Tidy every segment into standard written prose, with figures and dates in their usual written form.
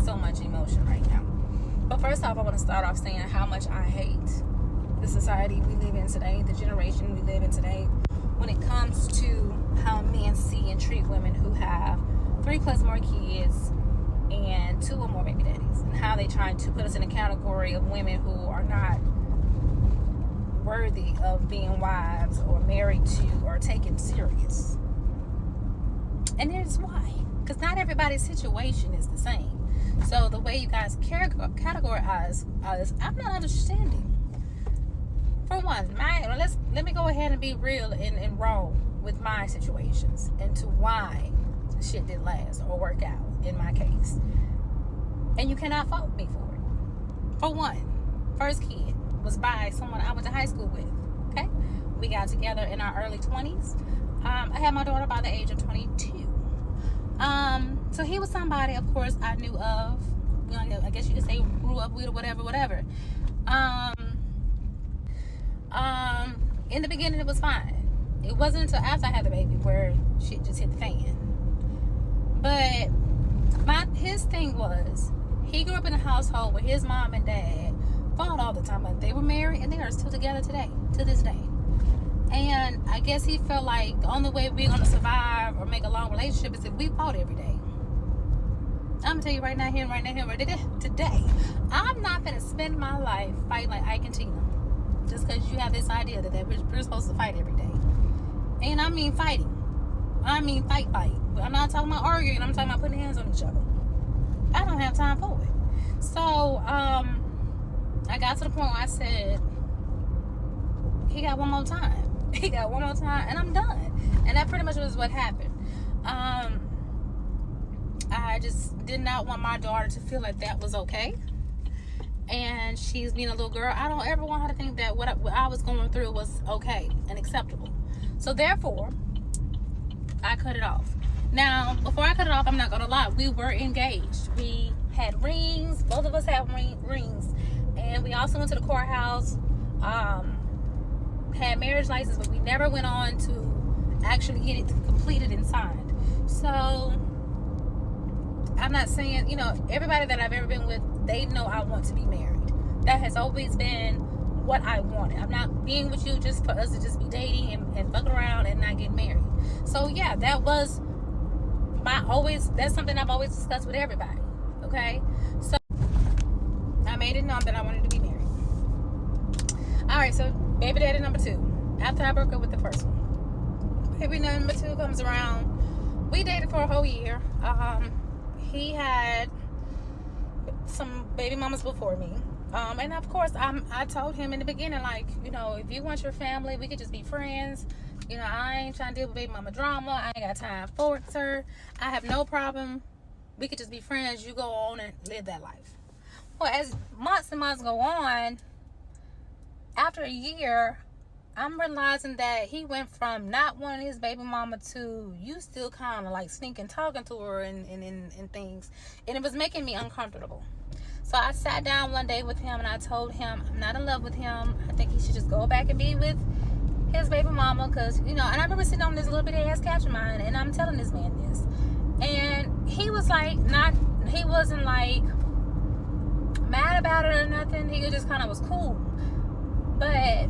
so much emotion right now. But first off, I want to start off saying how much I hate the society we live in today, the generation we live in today, when it comes to how men see and treat women who have 3+ more kids and 2 or more baby daddies, and how they try to put us in a category of women who are not worthy of being wives or married to or taken serious. And here's why. Because not everybody's situation is the same. So the way you guys categorize us, I'm not understanding. For one, let me go ahead and be real and raw with my situations and to why the shit didn't last or work out in my case. And you cannot fault me for it. For one, first kid was by someone I went to high school with. Okay? We got together in our early 20s. I had my daughter by the age of 22. So he was somebody, of course, I knew of. You know, I guess you could say grew up with or whatever. In the beginning, it was fine. It wasn't until after I had the baby where shit just hit the fan. But his thing was, he grew up in a household where his mom and dad fought all the time, but they were married and they are still together today, to this day. And I guess he felt like the only way we're going to survive or make a long relationship is if we fought every day. I'm going to tell you right now, today, I'm not going to spend my life fighting like Ike and Tina. Just because you have this idea that we're supposed to fight every day. And I mean fighting. I mean fight. I'm not talking about arguing. I'm talking about putting hands on each other. I don't have time for it. So, I got to the point where I said, he got one more time. And I'm done. And that pretty much was what happened. I just did not want my daughter to feel like that was okay. And she's being a little girl. I don't ever want her to think that what I was going through was okay and acceptable. So therefore, I cut it off. Now, before I cut it off, I'm not going to lie. We were engaged. We had rings. Both of us had rings. And we also went to the courthouse. Had marriage license, but we never went on to actually get it completed and signed. So I'm not saying, everybody that I've ever been with, they know I want to be married. That has always been what I wanted. I'm not being with you just for us to just be dating and fucking around and not get married. So yeah, that's something I've always discussed with everybody. Okay, so I made it known that I wanted to be married. All right, so baby daddy number 2. After I broke up with the first one, baby number 2 comes around. We dated for a whole year. He had some baby mamas before me. And of course, I told him in the beginning, like, if you want your family, we could just be friends. I ain't trying to deal with baby mama drama. I ain't got time for it, sir. I have no problem. We could just be friends. You go on and live that life. Well, as months and months go on, after a year, I'm realizing that he went from not wanting his baby mama to you still kind of like sneaking talking to her and things. And it was making me uncomfortable. So I sat down one day with him and I told him I'm not in love with him. I think he should just go back and be with his baby mama. Because, and I remember sitting on this little bitty ass couch of mine and I'm telling this man this. And he was like, he wasn't like mad about it or nothing. He just kind of was cool. But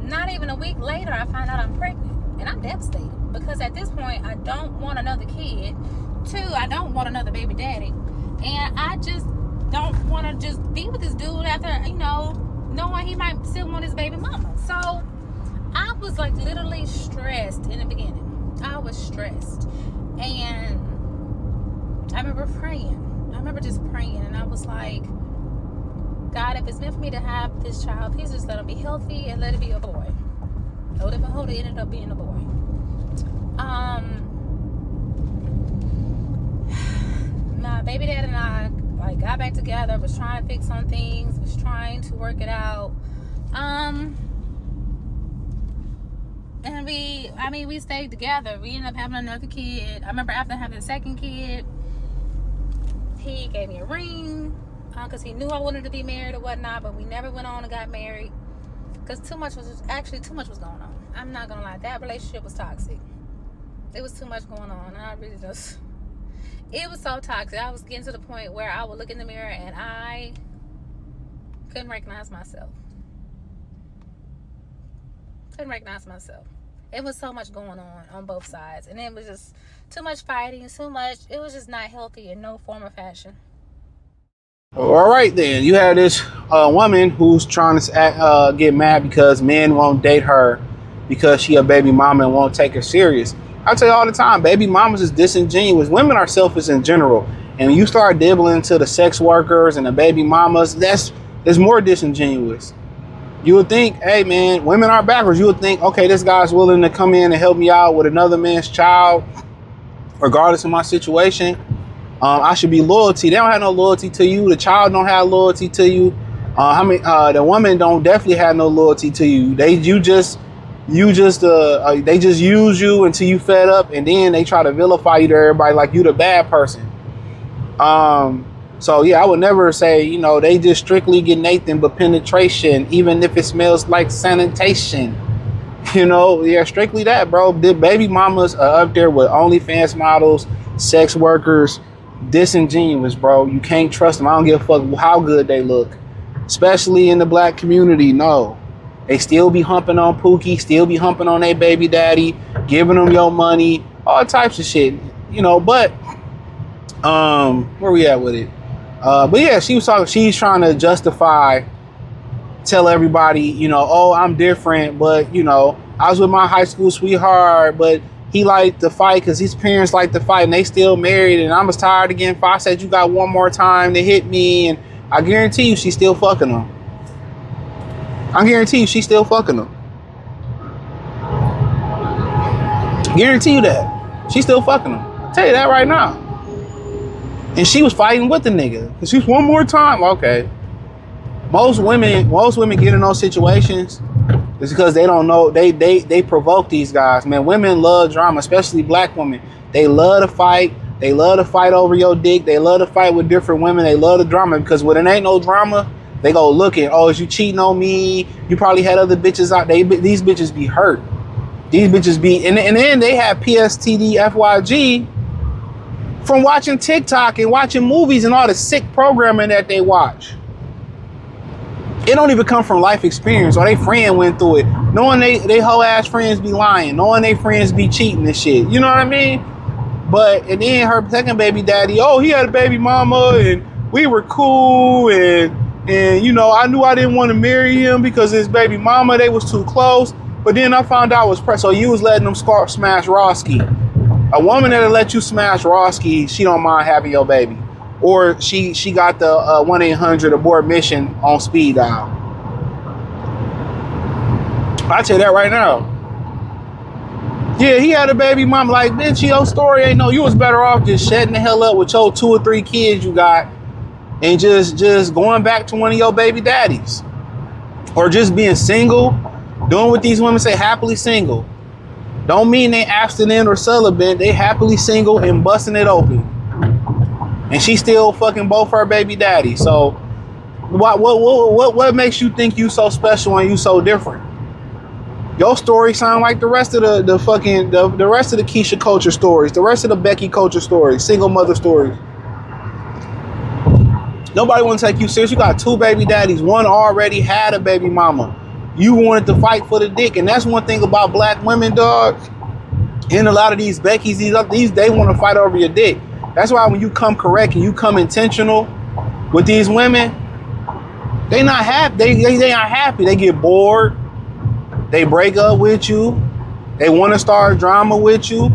not even a week later, I find out I'm pregnant. And I'm devastated. Because at this point, I don't want another kid. 2, I don't want another baby daddy. And I just don't want to just be with this dude after, knowing he might still want his baby mama. So, I was like literally stressed in the beginning. I was stressed. And I remember praying. I remember just praying. And I was like, God, if it's meant for me to have this child, please just let him be healthy and let it be a boy. Lo and behold, it ended up being a boy. My baby dad and I got back together, was trying to fix some things, was trying to work it out. And we stayed together. We ended up having another kid. I remember after having the second kid, he gave me a ring. Because he knew I wanted to be married or whatnot, but we never went on and got married because too much was going on. I'm not gonna lie, that relationship was toxic. It was too much going on, and I really just, It was so toxic. I was getting to the point where I would look in the mirror and I couldn't recognize myself. It was so much going on both sides, and it was just too much fighting, too much. It was just not healthy in no form or fashion. All right, then you have this woman who's trying to get mad because men won't date her because she a baby mama and won't take her serious. I tell you all the time, baby mamas is disingenuous. Women are selfish in general, and when you start dibbling to the sex workers and the baby mamas, that's more disingenuous. You would think, hey man, women are backwards. You would think, okay, this guy's willing to come in and help me out with another man's child, regardless of my situation. I should be loyalty. They don't have no loyalty to you. The child don't have loyalty to you. The woman don't definitely have no loyalty to you. They just use you until you fed up, and then they try to vilify you to everybody like you the bad person. So yeah, I would never say, they just strictly get Nathan but penetration, even if it smells like sanitation. Yeah, strictly that, bro. The baby mamas are up there with OnlyFans models, sex workers, disingenuous, bro. You can't trust them. I don't give a fuck how good they look, especially in the black community. No, they still be humping on Pookie, still be humping on their baby daddy, giving them your money, all types of shit. But where we at with it? But yeah, she was talking. She's trying to tell everybody, oh, I'm different, but I was with my high school sweetheart, but he liked to fight because his parents like to fight, and they still married, and I was tired of getting fought. I said, you got one more time to hit me, and I guarantee you she's still fucking him. Guarantee you that. She's still fucking him. I'll tell you that right now. And she was fighting with the nigga. Because she's one more time. Okay. Most women get in those situations is because they don't know. They provoke these guys. Man, women love drama, especially black women. They love to fight. They love to fight over your dick. They love to fight with different women. They love the drama because when it ain't no drama, they go looking. Oh, is you cheating on me? You probably had other bitches out. These bitches be hurt. These bitches be, and then they have PSTD, FYG from watching TikTok and watching movies and all the sick programming that they watch. It don't even come from life experience, or they friend went through it. Knowing they whole ass friends be lying, knowing they friends be cheating and shit. You know what I mean? And then her second baby daddy, oh, he had a baby mama and we were cool and I knew I didn't want to marry him because his baby mama, they was too close. But then I found out it was so you was letting them smash Roski. A woman that'll let you smash Roski, she don't mind having your baby. Or she got the 1-800 abort mission on speed dial. I tell you that right now. Yeah, he had a baby mama. Like, bitch, your story ain't no. You was better off just shutting the hell up with your 2 or 3 kids you got and just going back to one of your baby daddies. Or just being single, doing what these women say, happily single. Don't mean they abstinent or celibate. They happily single and busting it open. And she still fucking both her baby daddy. So what makes you think you so special and you so different? Your story sound like the rest of the rest of the Keisha culture stories, the rest of the Becky culture stories, single mother stories. Nobody want to take you serious. You got 2 baby daddies. One already had a baby mama. You wanted to fight for the dick. And that's one thing about black women, dog. And a lot of these Beckys, these they want to fight over your dick. That's why when you come correct and you come intentional with these women, they not happy. They aren't happy. They get bored. They break up with you. They want to start drama with you.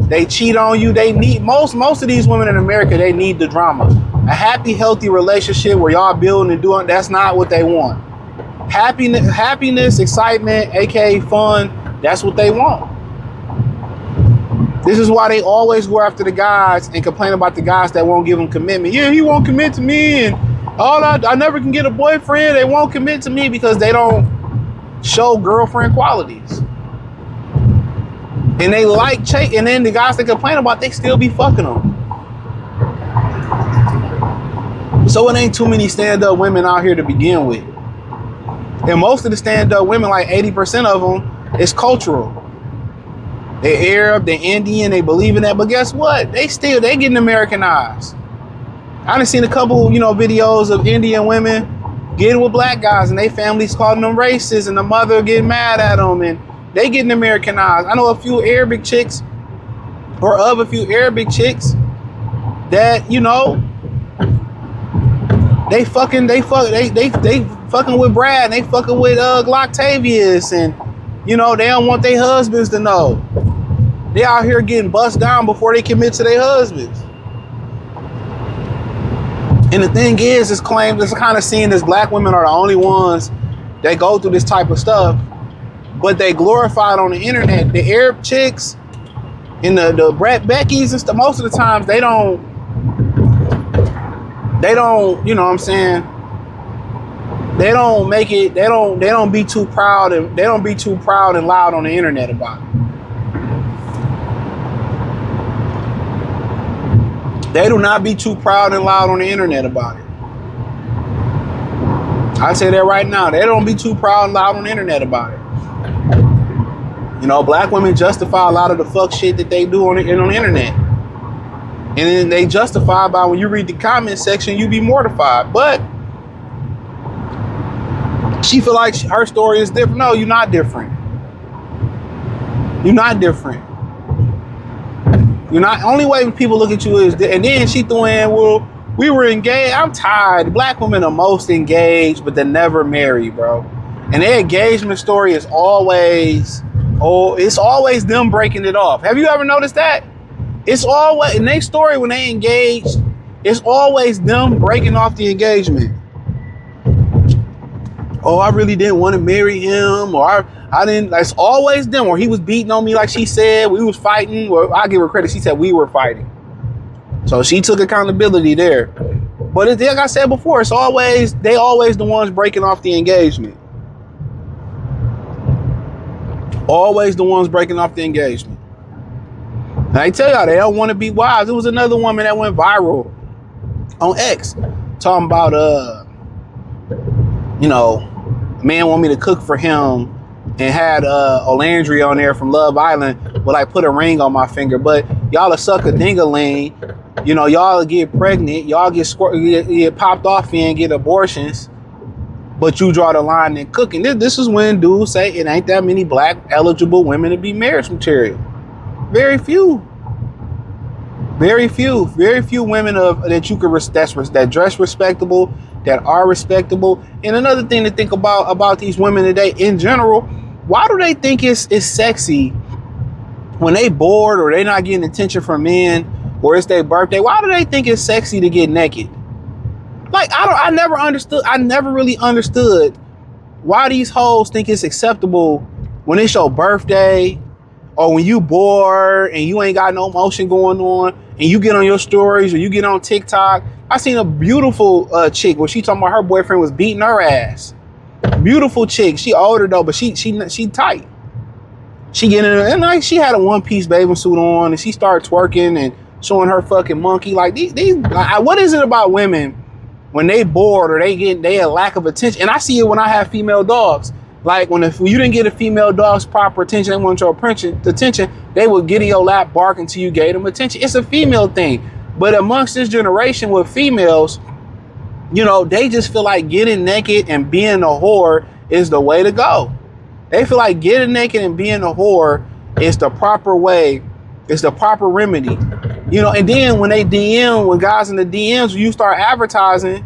They cheat on you. They need most of these women in America. They need the drama. A happy, healthy relationship where y'all building and doing. That's not what they want. Happiness, excitement, aka fun. That's what they want. This is why they always go after the guys and complain about the guys that won't give them commitment. Yeah, he won't commit to me, and I never can get a boyfriend. They won't commit to me because they don't show girlfriend qualities. And they and then the guys they complain about, they still be fucking them. So it ain't too many stand-up women out here to begin with. And most of the stand-up women, like 80% of them, is cultural. They Arab, they Indian, they believe in that. But guess what? They getting Americanized. I done seen a couple, videos of Indian women getting with black guys and they families calling them racist and the mother getting mad at them and they getting Americanized. I know a few Arabic chicks that, they fucking with Brad and they fucking with Glocktavius and, they don't want their husbands to know. They out here getting bust down before they commit to their husbands. And the thing is, it's claimed, it's kind of seen as black women are the only ones that go through this type of stuff, but they glorified on the internet. The Arab chicks and the Brett Beckys and stuff, most of the times they don't, you know what I'm saying? They don't make it, they don't be too proud and loud on the internet about it. They do not be too proud and loud on the internet about it. I say that right now. They don't be too proud and loud on the internet about it. Black women justify a lot of the fuck shit that they do on the internet. And then they justify by when you read the comment section, you be mortified. But she feel like her story is different. No, you're not different. You're not different. You're not. Only way people look at you is, and then she threw in, well, we were engaged. I'm tired. Black women are most engaged, but they're never married, bro. And their engagement story is always, it's always them breaking it off. Have you ever noticed that? It's always, in their story when they engaged, it's always them breaking off the engagement. Oh, I really didn't want to marry him, or I didn't. It's always them, or he was beating on me like she said. We was fighting. Well, I give her credit. She said we were fighting. So she took accountability there. But it's, like I said before, they always the ones breaking off the engagement. Always the ones breaking off the engagement. And I tell y'all, they don't want to be wives. There was another woman that went viral on X talking about, a man want me to cook for him and had Olandria on there from Love Island would like put a ring on my finger. But y'all a suck a ding-a-ling. Y'all get pregnant. Y'all get popped off and get abortions. But you draw the line in cooking. This is when dudes say it ain't that many black eligible women to be marriage material. Very few. Very few women that you could that dress respectable, that are respectable. And another thing to think about these women today in general, why do they think it's sexy when they bored or they not getting attention from men or it's their birthday? Why do they think it's sexy to get naked? Like, I never really understood why these hoes think it's acceptable when it's your birthday or when you bored and you ain't got no motion going on and you get on your stories or you get on TikTok. I seen a beautiful chick where she talking about her boyfriend was beating her ass. Beautiful chick. She older though, but she tight. She getting in and like she had a one-piece bathing suit on and she started twerking and showing her fucking monkey. Like these what is it about women when they bored or they a lack of attention? And I see it when I have female dogs. Like when you didn't get a female dog's proper attention, they want your attention, they would get in your lap bark until you gave them attention. It's a female thing. But amongst this generation with females, they just feel like getting naked and being a whore is the way to go. They feel like getting naked and being a whore is the proper way. It's the proper remedy. And then when when guys in the DMs, when you start advertising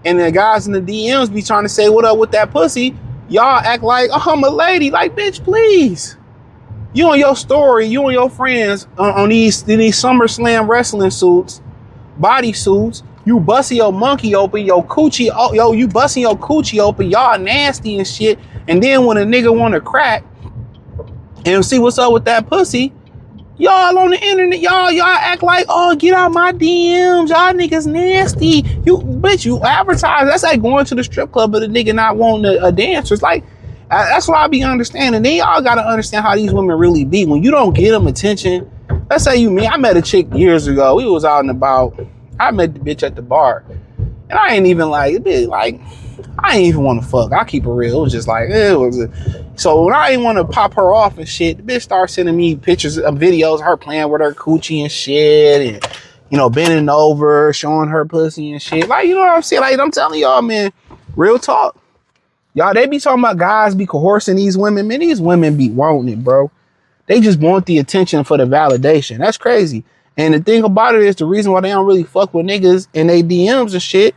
and the guys in the DMs be trying to say, what up with that pussy? Y'all act like, oh, I'm a lady. Like, bitch, please. You and your story, you and your friends on these SummerSlam wrestling suits, body suits, you busting your monkey open, your coochie, you busting your coochie open, y'all nasty and shit. And then when a nigga want to crack and see what's up with that pussy, y'all on the internet, y'all act like, oh, get out my DMs, y'all niggas nasty. You advertise. That's like going to the strip club but a nigga not wanting a dancer. It's like, that's what I be understanding. Then y'all gotta understand how these women really be. When you don't get them attention, let's say I met a chick years ago. We was out and about. I met the bitch at the bar. And I ain't even I ain't even want to fuck. I keep it real. It was just like, So when I ain't want to pop her off and shit, the bitch started sending me pictures of videos of her playing with her coochie and shit, and bending over, showing her pussy and shit. Like, you know what I'm saying? Like, I'm telling y'all, man, real talk. Y'all, they be talking about guys be coercing these women. Man, these women be wanting it, bro. They just want the attention for the validation. That's crazy. And the thing about it is the reason why they don't really fuck with niggas in they DMs and shit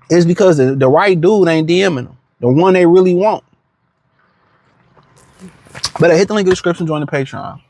is because the right dude ain't DMing them. The one they really want. But I hit the link in the description, join the Patreon.